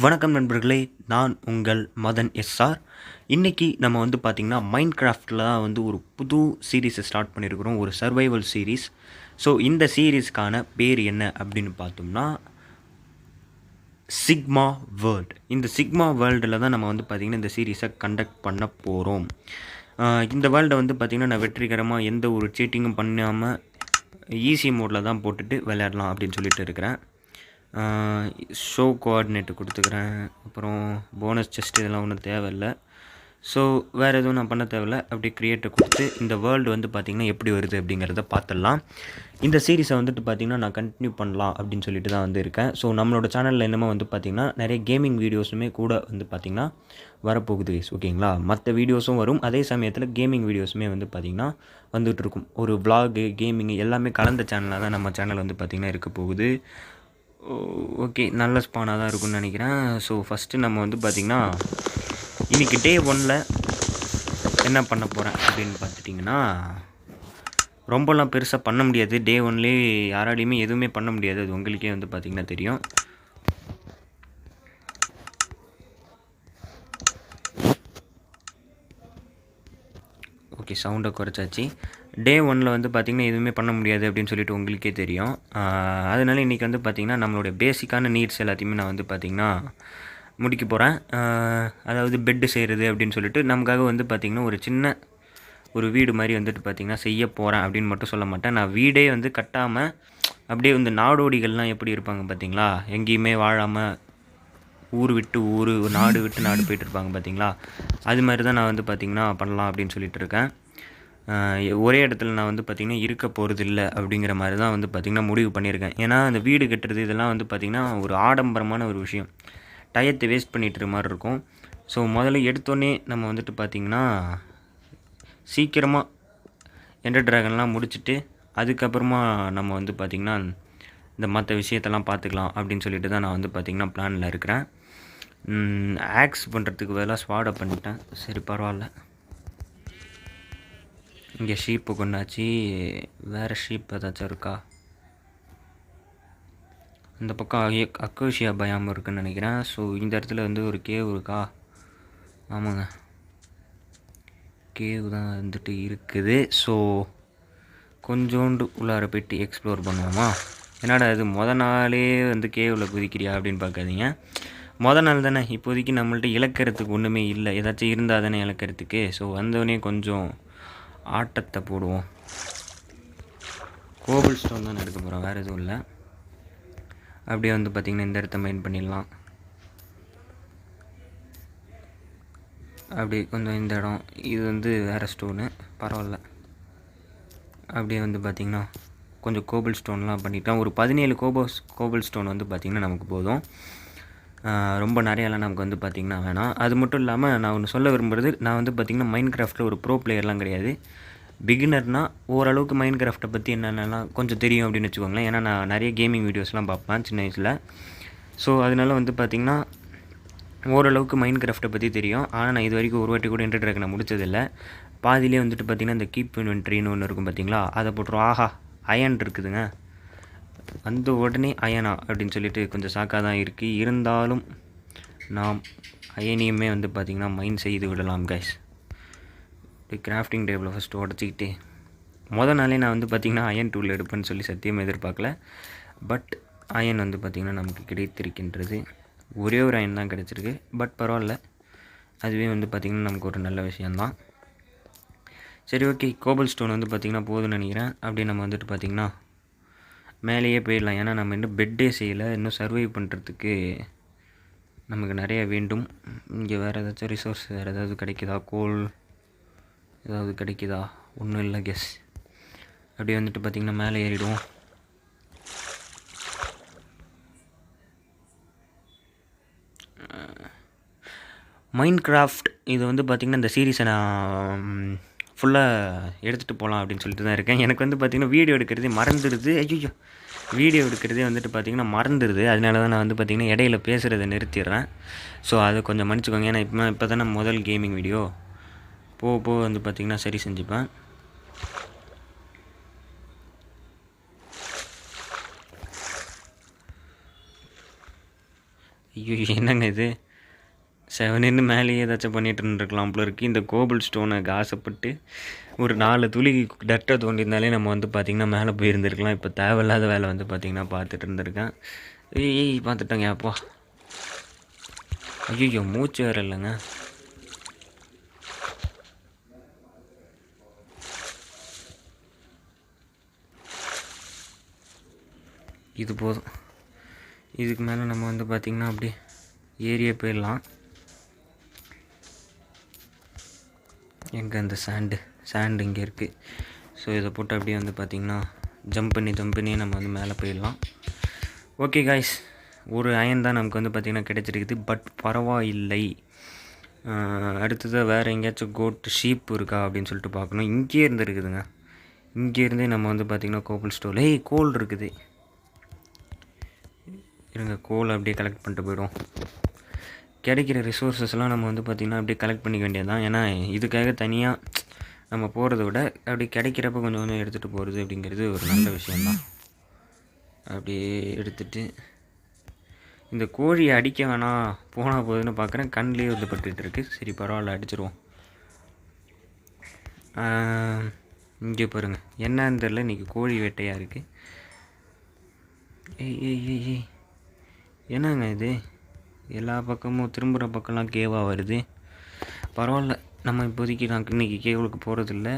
வணக்கம் நண்பர்களே, நான் உங்கள் மதன் எஸ்ஆர். இன்னைக்கு நம்ம வந்து பார்த்திங்கன்னா மைன்கிராஃப்டில் தான் வந்து ஒரு புது சீரீஸை ஸ்டார்ட் பண்ணியிருக்கிறோம், ஒரு சர்வைவல் சீரீஸ். ஸோ இந்த சீரீஸ்க்கான பேர் என்ன அப்படின்னு பார்த்தோம்னா சிக்மா வேர்ல்ட். இந்த சிக்மா வேர்ல்டில் தான் நம்ம வந்து பார்த்திங்கன்னா இந்த சீரீஸை கண்டக்ட் பண்ண போகிறோம். இந்த வேர்ல்டை வந்து பார்த்திங்கன்னா நான் வெற்றிகரமாக எந்த ஒரு சீட்டிங்கும் பண்ணாமல் ஈஸி மோடில் தான் போட்டுட்டு விளையாடலாம் அப்படின்னு சொல்லிட்டு இருக்கிறேன். ஷோ கோஆர்டினேட்டு கொடுத்துக்கிறேன். அப்புறம் போனஸ் செஸ்ட் இதெல்லாம் ஒன்றும் தேவையில்லை. ஸோ வேறு எதுவும் நான் பண்ண தேவையில்லை. அப்படி க்ரியேட்டை கொடுத்து இந்த வேர்ல்டு வந்து பார்த்திங்கன்னா எப்படி வருது அப்படிங்கிறத பார்த்துடலாம். இந்த சீரீஸை வந்துட்டு பார்த்திங்கன்னா நான் கண்டினியூ பண்ணலாம் அப்படின்னு சொல்லிட்டு தான் வந்து இருக்கேன். ஸோ நம்மளோட சேனலில் என்னமோ வந்து பார்த்திங்கன்னா நிறைய கேமிங் வீடியோஸுமே கூட வந்து பார்த்திங்கன்னா வரப்போகுது. ஓகேங்களா, மற்ற வீடியோஸும் வரும், அதே சமயத்தில் கேமிங் வீடியோஸுமே வந்து பார்த்திங்கன்னா வந்துட்டு இருக்கும். ஒரு விளாகு, கேமிங் எல்லாமே கலந்த சேனலாக தான் நம்ம சேனல் வந்து பார்த்திங்கன்னா இருக்க போகுது. ஓகே, நல்ல ஸ்பானாக தான் இருக்கும்னு நினைக்கிறேன். ஸோ ஃபஸ்ட்டு நம்ம வந்து பார்த்திங்கன்னா இன்றைக்கி டே 1ல் என்ன பண்ண போகிறேன் அப்படின்னு பார்த்துட்டிங்கன்னா, ரொம்பலாம் பெருசாக பண்ண முடியாது. டே 1லேயே யாராலையுமே எதுவுமே பண்ண முடியாது, அது உங்களுக்கே வந்து பார்த்திங்கன்னா தெரியும். ஓகே, சவுண்டை குறைச்சாச்சு. டே 1ல் வந்து பார்த்திங்கன்னா எதுவுமே பண்ண முடியாது அப்படின்னு சொல்லிட்டு உங்களுக்கே தெரியும். அதனால் இன்றைக்கி வந்து பார்த்திங்கன்னா நம்மளுடைய பேசிக்கான நீட்ஸ் எல்லாத்தையுமே நான் வந்து பார்த்திங்கன்னா முடிக்க போகிறேன். அதாவது பெட்டு செய்கிறது அப்படின்னு சொல்லிட்டு நமக்காக வந்து பார்த்திங்கன்னா ஒரு சின்ன ஒரு வீடு மாதிரி வந்துட்டு பார்த்திங்கன்னா செய்ய போகிறேன் அப்படின்னு மட்டும் சொல்ல மாட்டேன். நான் வீடே வந்து கட்டாமல் அப்படியே வந்து நாடோடிகள்லாம் எப்படி இருப்பாங்க பார்த்திங்களா, எங்கேயுமே வாழாமல் ஊர் விட்டு ஊர், நாடு விட்டு நாடு போயிட்டு இருப்பாங்க பார்த்திங்களா, அது மாதிரி தான் நான் வந்து பார்த்திங்கன்னா பண்ணலாம் அப்படின்னு சொல்லிட்டு இருக்கேன். ஒரே இடத்துல நான் வந்து பார்த்திங்கன்னா இருக்க போகிறது இல்லை அப்படிங்கிற மாதிரி தான் வந்து பார்த்திங்கன்னா முடிவு பண்ணியிருக்கேன். ஏன்னா அந்த வீடு கட்டுறது இதெல்லாம் வந்து பார்த்திங்கன்னா ஒரு ஆடம்பரமான ஒரு விஷயம், டயத்தை வேஸ்ட் பண்ணிட்டுற மாதிரி இருக்கும். ஸோ முதல்ல எடுத்தோடனே நம்ம வந்துட்டு பார்த்திங்கன்னா சீக்கிரமாக எண்டர் ட்ராகன்லாம் முடிச்சுட்டு அதுக்கப்புறமா நம்ம வந்து பார்த்திங்கன்னா இந்த மற்ற விஷயத்தெல்லாம் பார்த்துக்கலாம் அப்படின்னு சொல்லிட்டு தான் நான் வந்து பார்த்திங்கன்னா பிளானில் இருக்கிறேன். ஆக்ஸ் பண்ணுறதுக்கு வேலை ஸ்வாடை பண்ணிட்டேன். சரி, பரவாயில்ல. இங்கே ஷீப்பு கொண்டாச்சு. வேறு ஷீப் ஏதாச்சும் இருக்கா? இந்த பக்கம் அக்கோஷியா பயம் இருக்குதுன்னு நினைக்கிறேன். ஸோ இந்த இடத்துல வந்து ஒரு கேவ் இருக்கா? ஆமாங்க, கேவ் தான் வந்துட்டு இருக்குது. ஸோ கொஞ்சோண்டு உள்ளார போய்ட்டு எக்ஸ்ப்ளோர் பண்ணுவோமா? என்னடா இது நாளே வந்து கேவில் குதிக்கிறியா அப்படின்னு பார்க்காதீங்க. நாள் தானே, இப்போதைக்கு நம்மள்ட்ட இழக்கிறதுக்கு ஒன்றுமே இல்லை. ஏதாச்சும் இருந்தால் தானே இழக்கிறதுக்கு. ஸோ வந்தவொடனே கொஞ்சம் ஆட்டத்தை போடுவோம். கோபிள் ஸ்டோன் தான் எடுக்க போகிறோம், வேறு எதுவும் இல்லை. அப்படியே வந்து பார்த்திங்கன்னா இந்த இடத்த மைண்ட் பண்ணிடலாம். அப்படி கொஞ்சம் இந்த இடம் இது வந்து வேறு ஸ்டோனு, பரவாயில்ல. அப்படியே வந்து பார்த்திங்கன்னா கொஞ்சம் கோபிள் ஸ்டோன்லாம் பண்ணிட்டோம். ஒரு 17 கோபிள் ஸ்டோன் வந்து பார்த்திங்கன்னா நமக்கு போதும். ரொம்ப நிறையாலாம் நமக்கு வந்து பார்த்திங்கன்னா வேணாம். அது மட்டும் இல்லாமல் நான் ஒன்று சொல்ல விரும்புகிறது, நான் வந்து பார்த்திங்கன்னா மைன்கிராஃப்ட்டில் ஒரு ப்ரோ பிளேயர்லாம் கிடையாது. பிகினர்னால் ஓரளவுக்கு மைன்கிராஃப்ட்டை பற்றி என்னென்னலாம் கொஞ்சம் தெரியும் அப்படின்னு வச்சுக்கோங்களேன். ஏன்னா நான் நிறைய கேமிங் வீடியோஸ்லாம் பார்ப்பேன் சின்ன வயசில். ஸோ அதனால் வந்து பார்த்திங்கன்னா ஓரளவுக்கு மைன்கிராஃப்ட்டை பற்றி தெரியும். ஆனால் நான் இது வரைக்கும் ஒரு வாட்டி கூட எண்டர் ட்ராகனை முடிச்சதில்லை. பாதியிலே வந்துட்டு பார்த்திங்கன்னா இந்த கீப் இன்வென்ட்ரின்னு ஒன்று இருக்கும் பார்த்திங்களா, அதை போட்டுரும். ஆஹா, அயன் இருக்குதுங்க. வந்த உடனே அயனா அப்படின்னு சொல்லிட்டு கொஞ்சம் ஷாக்காக தான் இருக்குது. இருந்தாலும் நாம் அயனியுமே வந்து பார்த்திங்கன்னா மைண்ட் செய்து விடலாம் கைஸ். கிராஃப்டிங் டேபிளை ஃபஸ்ட்டு உடச்சிக்கிட்டு நாளே நான் வந்து பார்த்திங்கன்னா அயன் டூல் எடுப்பேன்னு சொல்லி சத்தியம் எதிர்பார்க்கல. பட் அயன் வந்து பார்த்திங்கன்னா நமக்கு கிடைத்திருக்கின்றது. ஒரே ஒரு அயன் தான் கிடச்சிருக்கு. பட் பரவாயில்ல, அதுவே வந்து பார்த்திங்கன்னா நமக்கு ஒரு நல்ல விஷயந்தான். சரி, ஓகே, கோபிள் ஸ்டோன் வந்து பார்த்திங்கன்னா போதும்னு நினைக்கிறேன். அப்படியே நம்ம வந்துட்டு பார்த்திங்கன்னா மேலேயே போயிடலாம். ஏன்னா நம்ம இன்னும் பெட்டே செய்யலை. இன்னும் சர்வைவ் பண்ணுறதுக்கு நமக்கு நிறைய வேண்டும். இங்கே வேறு ஏதாச்சும் ரிசோர்ஸ் வேறு ஏதாவது கிடைக்குதா? கோல் ஏதாவது கிடைக்குதா? ஒன்றும் இல்லை கெஸ். அப்படியே வந்துட்டு பார்த்திங்கன்னா மேலே ஏறிடுவோம். மைன்கிராஃப்ட் இது வந்து பார்த்திங்கன்னா இந்த சீரீஸை நான் ஃபுல்லாக எடுத்துகிட்டு போகலாம் அப்படின்னு சொல்லிட்டு தான் இருக்கேன். எனக்கு வந்து பார்த்திங்கன்னா வீடியோ எடுக்கிறதே மறந்துடுது. ஐயோ, வீடியோ எடுக்கிறதே வந்துட்டு பார்த்திங்கன்னா மறந்துடுது. அதனால தான் நான் வந்து பார்த்திங்கன்னா இடையில பேசுகிறத நிறுத்திடுறேன். ஸோ அதை கொஞ்சம் மன்னிச்சுக்கோங்க. ஏன்னா இப்போ தானே முதல் கேமிங் வீடியோ, போக வந்து பார்த்திங்கன்னா சரி செஞ்சுப்பேன். ஐயோ என்னங்க இது, செவனேன்னு மேலேயே ஏதாச்சும் பண்ணிட்டு இருந்துருக்கலாம் போல இருக்குது. இந்த கோபிள் ஸ்டோனுக்கு ஆசைப்பட்டு ஒரு 4 துளி டர்ட்டை தோண்டியிருந்தாலே நம்ம வந்து பார்த்திங்கன்னா மேலே போயிருந்துருக்கலாம். இப்போ தேவையில்லாத வேலை வந்து பார்த்திங்கன்னா பார்த்துட்டு இருந்திருக்கேன். ஏய் பார்த்துட்டேங்க அப்பா. ஐயோ மூச்சு வேறு இல்லைங்க. இது போதும். இதுக்கு மேலே நம்ம வந்து பார்த்திங்கன்னா அப்படி ஏரியே போயிடலாம். எங்கே அந்த சாண்டு இங்கே இருக்குது. ஸோ இதை போட்டு அப்படியே வந்து பார்த்திங்கன்னா ஜம்ப் பண்ணி நம்ம வந்து மேலே போயிடலாம். ஓகே காய்ஸ், ஒரு அயன் தான் நமக்கு வந்து பார்த்திங்கன்னா கிடச்சிருக்குது. பட் பரவாயில்லை. அடுத்ததாக வேறு எங்கேயாச்சும் கோட் ஷீப் இருக்கா அப்படின்னு சொல்லிட்டு பார்க்கணும். இங்கேயே இருந்துருக்குதுங்க. இங்கேருந்தே நம்ம வந்து பார்த்திங்கன்னா கோபிள் ஸ்டோரில் கோல் இருக்குது. இருங்க, கோல் அப்படியே கலெக்ட் பண்ணிட்டு போயிடும். கிடைக்கிற ரிசோர்ஸஸ்லாம் நம்ம வந்து பார்த்திங்கன்னா அப்படியே கலெக்ட் பண்ணிக்க வேண்டியது தான். ஏன்னா இதுக்காக தனியாக நம்ம போகிறத விட அப்படி கிடைக்கிறப்ப கொஞ்சம் கொஞ்சம் எடுத்துகிட்டு போகிறது அப்படிங்கிறது ஒரு நல்ல விஷயந்தான். அப்படியே எடுத்துகிட்டு இந்த கோழியை அடிக்க வேணாம் போனால் போகுதுன்னு பார்க்குறேன். கண்லேயே வந்து பட்டுட்டு இருக்குது. சரி பரவாயில்ல, அடிச்சிருவோம். இங்கே பாருங்கள், என்னன்னு தெரில, இன்றைக்கி கோழி வேட்டையாக இருக்குது. ஏய் என்னங்க இது, எல்லா பக்கமும் திரும்புகிற பக்கம்லாம் கேவாக வருது. பரவாயில்ல, நம்ம இப்போதைக்கு நான் இன்றைக்கி கேவுக்கு போகிறதில்ல.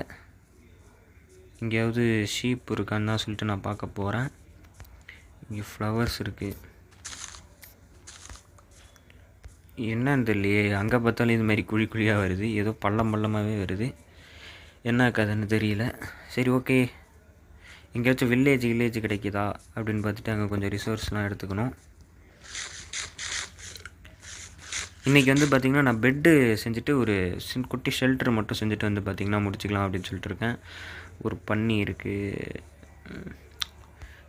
எங்கேயாவது ஷீப் இருக்கான்னு தான் சொல்லிட்டு நான் பார்க்க போகிறேன். இங்கே ஃப்ளவர்ஸ் இருக்குது. என்னன்னு தெரியலையே, அங்கே பார்த்தாலும் இது மாதிரி குழியாக வருது. ஏதோ பள்ளமாகவே வருது. என்ன கதைன்னு தெரியல. சரி ஓகே, எங்கேயாச்சும் வில்லேஜ் கிடைக்குதா அப்படின்னு பார்த்துட்டு அங்கே கொஞ்சம் ரிசோர்ஸ்லாம் எடுத்துக்கணும். இன்றைக்கி வந்து பார்த்திங்கன்னா நான் பெட்டு செஞ்சுட்டு ஒரு குட்டி ஷெல்டர் மட்டும் செஞ்சுட்டு வந்து பார்த்திங்கன்னா முடிச்சிக்கலாம் அப்படின்னு சொல்லிட்டு இருக்கேன். ஒரு பன்னி இருக்குது.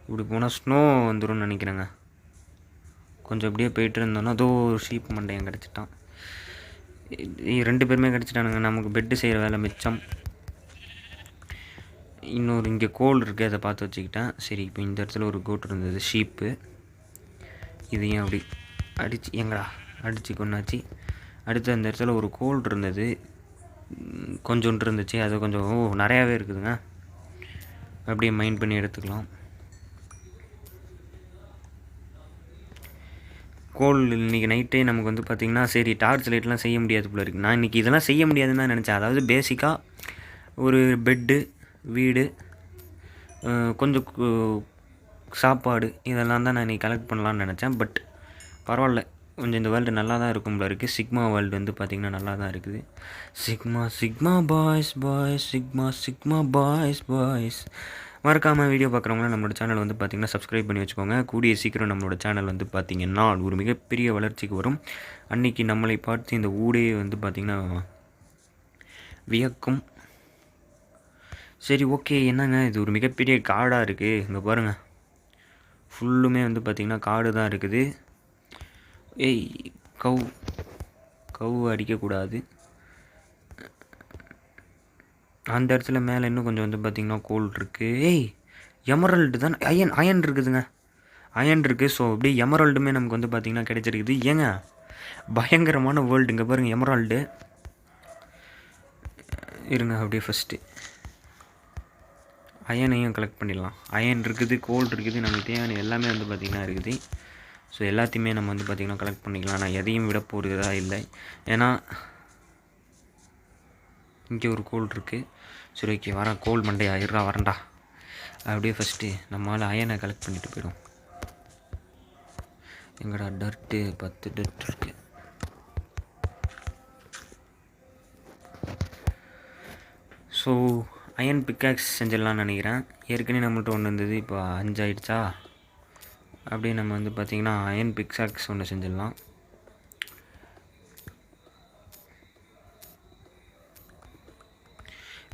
இப்படி போனால் ஸ்னோ வந்துடும் நினைக்கிறேங்க. கொஞ்சம் அப்படியே போயிட்டு இருந்தோன்னா அதோ ஒரு ஷீப் மண்டையன் கிடச்சிட்டான். 2 பேருமே கிடச்சிட்டானுங்க. நமக்கு பெட்டு செய்கிற வேலை மிச்சம். இன்னொரு இங்கே கோல் இருக்குது, அதை பார்த்து வச்சுக்கிட்டேன். சரி, இப்போ இந்த இடத்துல ஒரு கோட் இருந்தது, ஷீப்பு. இதையும் அப்படி அடித்து கொண்டாச்சு. அடுத்து அந்த இடத்துல ஒரு கோல் இருந்தது, கொஞ்சோண்டு இருந்துச்சு. அது கொஞ்சம் நிறையாவே இருக்குதுங்க. அப்படியே மைண்ட் பண்ணி எடுத்துக்கலாம். கோல் இன்றைக்கி நைட்டே நமக்கு வந்து பார்த்திங்கன்னா சரி டார்ச் லைட்லாம் செய்ய முடியாது போல இருக்குது. நான் இன்றைக்கி இதெல்லாம் செய்ய முடியாதுன்னு தான் நினச்சேன். அதாவது பேசிக்காக ஒரு பெட்டு, வீடு, கொஞ்சம் சாப்பாடு, இதெல்லாம் தான் நான் இன்றைக்கி கலெக்ட் பண்ணலான்னு நினச்சேன். பட் பரவாயில்ல, கொஞ்சம் இந்த வேர்ல்டு நல்லா தான் இருக்கும் போல இருக்குது. சிக்மா வேர்ல்டு வந்து பார்த்திங்கன்னா நல்லா தான் இருக்குது. Sigma boys. மறக்காமல் வீடியோ பார்க்குறவங்களாம் நம்மளோட சேனல் வந்து பார்த்திங்கன்னா சப்ஸ்கிரைப் பண்ணி வச்சுக்கோங்க. கூடிய சீக்கிரம் நம்மளோட சேனல் வந்து பார்த்திங்கன்னா ஒரு மிகப்பெரிய வளர்ச்சிக்கு வரும். அன்றைக்கி நம்மளை பார்த்து இந்த ஊடே வந்து பார்த்திங்கன்னா வியக்கும். சரி ஓகே, என்னங்க இது ஒரு மிகப்பெரிய காடாக இருக்குது. இங்கே பாருங்கள், ஃபுல்லுமே வந்து பார்த்திங்கன்னா காடு தான் இருக்குது. ஏய் கவு அடிக்கக்கூடாது. அந்த இடத்துல மேலே இன்னும் கொஞ்சம் வந்து பார்த்திங்கன்னா கோல் இருக்குது. ஏய் எமரல்டு தான், அயன் இருக்குதுங்க. அயன் இருக்குது. ஸோ அப்படியே எமரல்டுமே நமக்கு வந்து பார்த்திங்கன்னா கிடைச்சிருக்குது. ஏங்க பயங்கரமான வேர்ல்டு. இங்கே பாருங்கள், எமரால்டு. இருங்க, அப்படியே ஃபஸ்ட்டு அயனையும் கலெக்ட் பண்ணிடலாம். அயன் இருக்குது, கோல் இருக்குது, நமக்கு தேவையான எல்லாமே வந்து பார்த்திங்கன்னா இருக்குது. ஸோ எல்லாத்தையுமே நம்ம வந்து பார்த்திங்கன்னா கலெக்ட் பண்ணிக்கலாம். நான் எதையும் விட போகிறதா இல்லை. ஏன்னா இங்கே ஒரு கோல் இருக்குது. சரி ஓகே, வரேன். கோல் மண்டே வரேன்டா. அப்படியே ஃபஸ்ட்டு நம்மளால் அயனை கலெக்ட் பண்ணிட்டு போயிடும். எங்கடா டர்ட்டு, 10 டர்ட் இருக்குது. ஸோ அயன் பிக்காக்ஸ் செஞ்சிடலான்னு நினைக்கிறேன். ஏற்கனவே நம்மள்ட்ட ஒன்று இருந்தது, இப்போ 5 ஆகிடுச்சா. அப்படியே நம்ம வந்து பார்த்திங்கன்னா அயன் பிக்காக்ஸ் ஒன்று செஞ்சிடலாம்.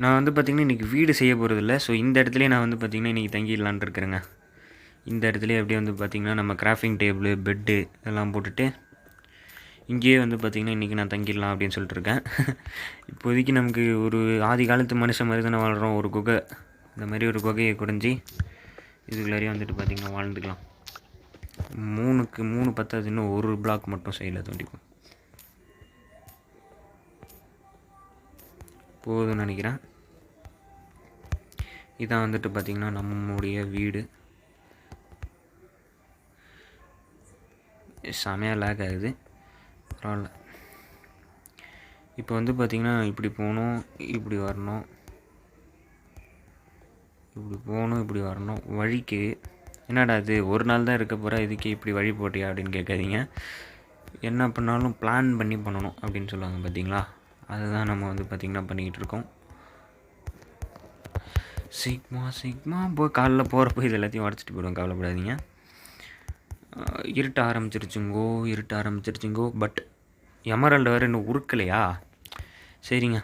நான் வந்து பார்த்திங்கன்னா இன்றைக்கி வீடு செய்ய போகிறதில்ல. ஸோ இந்த இடத்துலையே நான் வந்து பார்த்திங்கன்னா இன்றைக்கி தங்கிடலான் இருக்கிறேங்க. இந்த இடத்துலையே அப்படியே வந்து பார்த்திங்கன்னா நம்ம கிராஃப்டிங் டேபிள், பெட்டு இதெல்லாம் போட்டுட்டு இங்கேயே வந்து பார்த்திங்கன்னா இன்றைக்கி நான் தங்கிடலாம் அப்படின்னு சொல்லிட்டு இருக்கேன். இப்போதைக்கு நமக்கு ஒரு ஆதி காலத்து மனுஷன் மாதிரி தானே வாழ்கிறோம். ஒரு குகை, இந்த மாதிரி ஒரு குகையை குறைஞ்சி இதுக்குள்ளாரையே வந்துட்டு பார்த்திங்கன்னா வாழ்ந்துக்கலாம். 3க்கு 3 பத்தாது, இன்னும் ஒரு பிளாக் மட்டும் சைடில் தோண்டிப்போம். போதும்னு நினைக்கிறேன். இதான் வந்துட்டு பார்த்திங்கன்னா நம்மளுடைய வீடு. செமையாக லேக் ஆகுது, பரவாயில்ல. இப்போ வந்து பார்த்திங்கன்னா இப்படி போகணும், இப்படி வரணும், இப்படி போகணும், இப்படி வரணும். வழிக்கு என்னடா இது ஒரு நாள் தான் இருக்க போகிற, இதுக்கு இப்படி வழி போட்டியா அப்படின்னு கேட்காதீங்க. என்ன பண்ணாலும் பிளான் பண்ணி பண்ணணும் அப்படின்னு சொல்லுவாங்க பார்த்தீங்களா, அதுதான் நம்ம வந்து பார்த்திங்கன்னா பண்ணிக்கிட்டு இருக்கோம். சிக்மா போய் காலைல போகிறப்போ இது எல்லாத்தையும் உடச்சிட்டு போயிடுவோம், கவலைப்படாதீங்க. இருட்ட ஆரம்பிச்சிருச்சுங்கோ. பட் எமரல்டு வேறு இன்னும் உருக்கலையா? சரிங்க.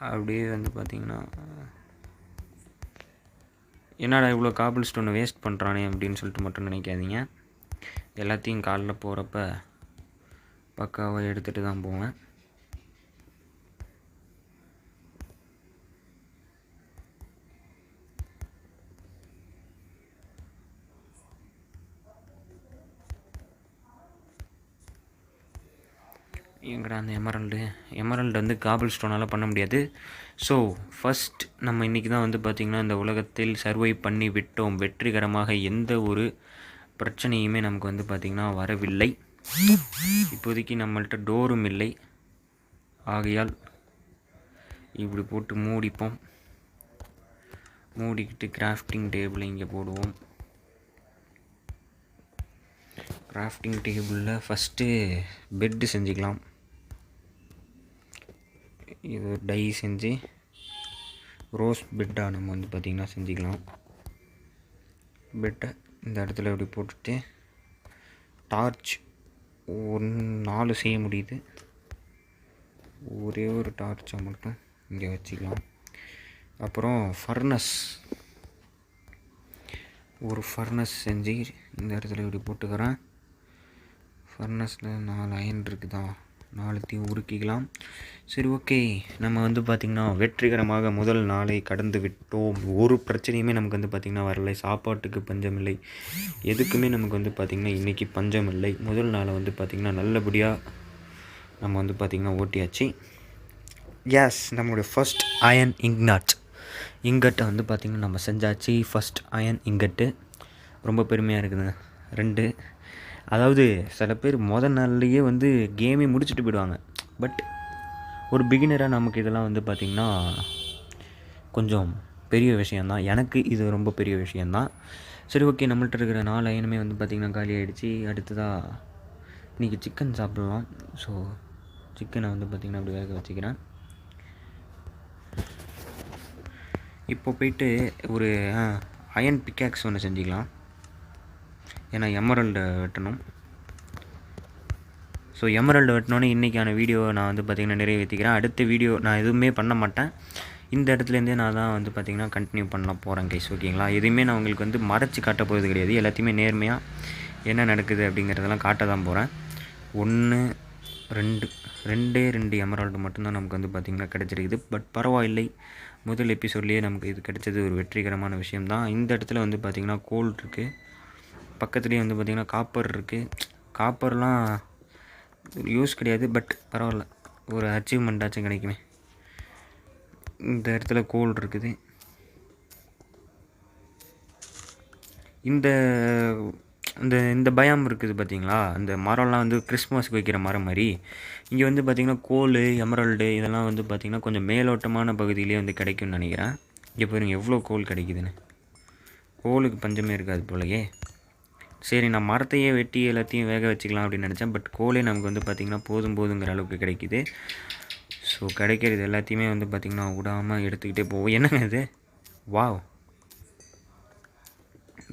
அப்படியே வந்து பார்த்திங்கன்னா என்னடா இவ்வளோ காபிள் ஸ்டோனை வேஸ்ட் பண்ணுறானே அப்படின்னு சொல்லிட்டு மட்டும் நினைக்காதீங்க. எல்லாத்தையும் காலைல போகிறப்ப பக்காவாக எடுத்துகிட்டு தான் போவேன். எங்கடா அந்த எமரல்டு வந்து காபிள் ஸ்டோனால் பண்ண முடியாது. ஸோ ஃபஸ்ட் நம்ம இன்றைக்கி தான் வந்து பார்த்திங்கன்னா இந்த உலகத்தில் சர்வை பண்ணி விட்டோம் வெற்றிகரமாக. எந்த ஒரு பிரச்சனையுமே நமக்கு வந்து பார்த்திங்கன்னா வரவில்லை. இப்போதைக்கு நம்மள்கிட்ட டோரும் இல்லை. ஆகையால் இப்படி போட்டு மூடிப்போம். மூடிக்கிட்டு கிராஃப்டிங் டேபிளை இங்கே போடுவோம். கிராஃப்டிங் டேபிளில் ஃபஸ்ட்டு பெட்டு செஞ்சுக்கலாம். இது டை செஞ்சு ரோஸ் பெட்டாக நம்ம வந்து பார்த்திங்கன்னா செஞ்சுக்கலாம். பெட்டை இந்த இடத்துல இப்படி போட்டுட்டு டார்ச் 4 செய்ய முடியுது. ஒரே ஒரு டார்ச்சை மட்டும் இங்கே வச்சுக்கலாம். அப்புறம் ஒரு ஃபர்னஸ் செஞ்சு இந்த இடத்துல இப்படி போட்டுக்கிறேன். ஃபர்னஸில் 4 அயன் இருக்குதா, 4த்தையும் உருக்கிக்கலாம். சரி, ஓகே. நம்ம வந்து பார்த்திங்கன்னா வெற்றிகரமாக முதல் நாளை கடந்து விட்டோம். ஒரு பிரச்சனையுமே நமக்கு வந்து பார்த்திங்கன்னா வரலை. சாப்பாட்டுக்கு பஞ்சம் இல்லை, எதுக்குமே நமக்கு வந்து பார்த்திங்கன்னா இன்றைக்கி பஞ்சம் இல்லை. முதல் நாளை வந்து பார்த்திங்கன்னா நல்லபடியாக நம்ம வந்து பார்த்திங்கன்னா ஓட்டியாச்சு. நம்மளுடைய ஃபஸ்ட் அயன் இங்கட்டை வந்து பார்த்திங்கன்னா நம்ம செஞ்சாச்சு. ஃபஸ்ட் அயன் இங்கட்டு ரொம்ப பெருமையாக இருக்குதுங்க. 2 அதாவது சில பேர் முதல் நாள்லேயே வந்து கேமே முடிச்சுட்டு போயிடுவாங்க. பட் ஒரு பிகினராக நமக்கு இதெல்லாம் வந்து பார்த்திங்கன்னா கொஞ்சம் பெரிய விஷயந்தான். எனக்கு இது ரொம்ப பெரிய விஷயந்தான். சரி, ஓகே. நம்மள்ட்ட இருக்கிற 4 அயனுமே வந்து பார்த்திங்கன்னா காலி ஆகிடுச்சு. அடுத்ததாக இன்றைக்கி சிக்கன் சாப்பிட்லாம். ஸோ சிக்கனை வந்து பார்த்திங்கன்னா அப்படி வேக வச்சுக்கிறேன். இப்போ போயிட்டு ஒரு அயன் பிக்காக்ஸ் ஒன்று செஞ்சுக்கலாம். ஏன்னா எமரல்டு வெட்டணும். ஸோ எமரல்டு வெட்டினோன்னே இன்றைக்கான வீடியோ நான் வந்து பார்த்திங்கன்னா நிறைவேற்றிக்கிறேன். அடுத்த வீடியோ நான் எதுவுமே பண்ண மாட்டேன். இந்த இடத்துலேருந்தே நான் தான் வந்து பார்த்திங்கன்னா கண்டினியூ பண்ண போகிறேன் கைஸ், ஓகேங்களா? எதுவுமே நான் உங்களுக்கு வந்து மறைச்சி காட்ட போகிறது கிடையாது. எல்லாத்தையுமே நேர்மையாக என்ன நடக்குது அப்படிங்கிறதெல்லாம் காட்ட தான் போகிறேன். 2 எமரால்டு மட்டும்தான் நமக்கு வந்து பார்த்திங்கன்னா கிடச்சிருக்குது. பட் பரவாயில்லை, முதல் எபிசோட்லேயே நமக்கு இது கிடச்சது ஒரு வெற்றிகரமான விஷயம்தான். இந்த இடத்துல வந்து பார்த்திங்கன்னா கோல் இருக்குது, பக்கத்துலேயே வந்து பார்த்திங்கன்னா காப்பர் இருக்குது. காப்பர்லாம் யூஸ் கிடையாது, பட் பரவாயில்ல, ஒரு அச்சீவ்மெண்ட்டாச்சும் கிடைக்குமே. இந்த இடத்துல கோல் இருக்குது. இந்த இந்த பயம் இருக்குது பார்த்தீங்களா, இந்த மரம்லாம் வந்து கிறிஸ்மஸ்க்கு வைக்கிற மரம் மாதிரி. இங்கே வந்து பார்த்திங்கன்னா கோல், எமரல்டு இதெல்லாம் வந்து பார்த்திங்கன்னா கொஞ்சம் மேலோட்டமான பகுதியிலே வந்து கிடைக்கும்னு நினைக்கிறேன். இங்கே பாருங்கள் எவ்வளோ கோல் கிடைக்குதுன்னு. கோலுக்கு பஞ்சமே இருக்காது போலயே. சரி, நான் மரத்தையே வெட்டி எல்லாத்தையும் வேக வச்சுக்கலாம் அப்படின்னு நினச்சேன். பட் கோலே நமக்கு வந்து பார்த்திங்கன்னா போதுங்கிற அளவுக்கு கிடைக்கிது. ஸோ கிடைக்கிறது எல்லாத்தையுமே வந்து பார்த்திங்கன்னா விடாமல் எடுத்துக்கிட்டே போவோம். என்னங்க இது, வாவ்,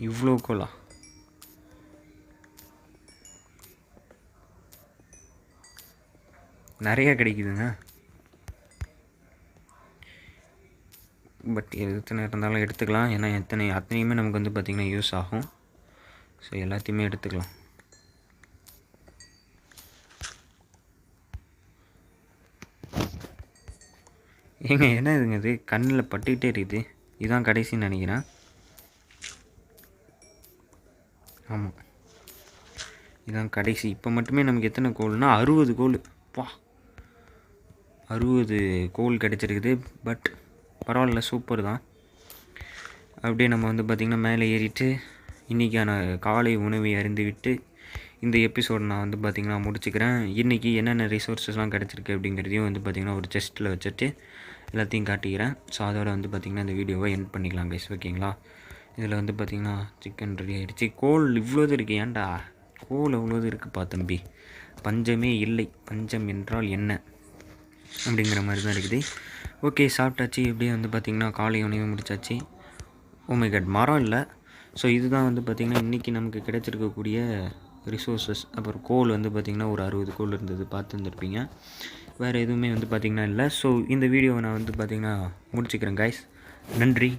இவ்வளோ கோலா? நிறையா கிடைக்குதுங்க. பட் எத்தனை இருந்தாலும் எடுத்துக்கலாம். ஏன்னா அத்தனையுமே நமக்கு வந்து பார்த்திங்கன்னா யூஸ் ஆகும். ஸோ எல்லாத்தையுமே எடுத்துக்கலாம். என்ன இதுங்க, இது கண்ணில் பட்டுக்கிட்டே இருக்குது. இதுதான் கடைசின்னு நினைக்கிறேன். ஆமாம், இதுதான் கடைசி. இப்போ மட்டுமே நமக்கு எத்தனை கோல்னால் 60 கோல். வா, 60 கோல் கிடச்சிருக்குது. பட் பரவாயில்ல, சூப்பர் தான். அப்படியே நம்ம வந்து பார்த்திங்கன்னா மேலே ஏறிட்டு இன்றைக்கான காலை உணவை அருந்திவிட்டு இந்த எபிசோட் நான் வந்து பார்த்திங்கன்னா முடிச்சுக்கிறேன். இன்றைக்கி என்னென்ன ரிசோர்ஸஸ்லாம் கிடச்சிருக்கு அப்படிங்கிறதையும் வந்து பார்த்திங்கன்னா ஒரு செஸ்ட்டில் வச்சுட்டு எல்லாத்தையும் காட்டிக்கிறேன். ஸோ அதோட வந்து பார்த்திங்கன்னா இந்த வீடியோவை எண்ட் பண்ணிக்கலாம் கைஸ், ஓகேங்களா? இதில் வந்து பார்த்திங்கன்னா சிக்கன் ரெடி ஆகிடுச்சு. கோல் இவ்வளோது இருக்குது. ஏன்டா கோல் அவ்வளோது இருக்குப்பா தம்பி, பஞ்சமே இல்லை, பஞ்சம் என்றால் என்ன அப்படிங்கிற மாதிரி தான் இருக்குது. ஓகே, சாப்பிட்டாச்சு. இப்படியே வந்து பார்த்திங்கன்னா காலை உணவு முடிச்சாச்சு. மை காட், மரம் இல்லை. ஸோ இதுதான் வந்து பார்த்திங்கன்னா இன்றைக்கி நமக்கு கிடைச்சிருக்கக்கூடிய ரிசோர்ஸஸ். அப்புறம் கோல் வந்து பார்த்திங்கன்னா ஒரு 60 கோல் இருந்தது, பார்த்துருந்துருப்பீங்க. வேறு எதுவுமே வந்து பார்த்திங்கன்னா இல்லை. ஸோ இந்த வீடியோவை நான் வந்து பார்த்திங்கன்னா முடிச்சுக்கிறேன் கைஸ். நன்றி.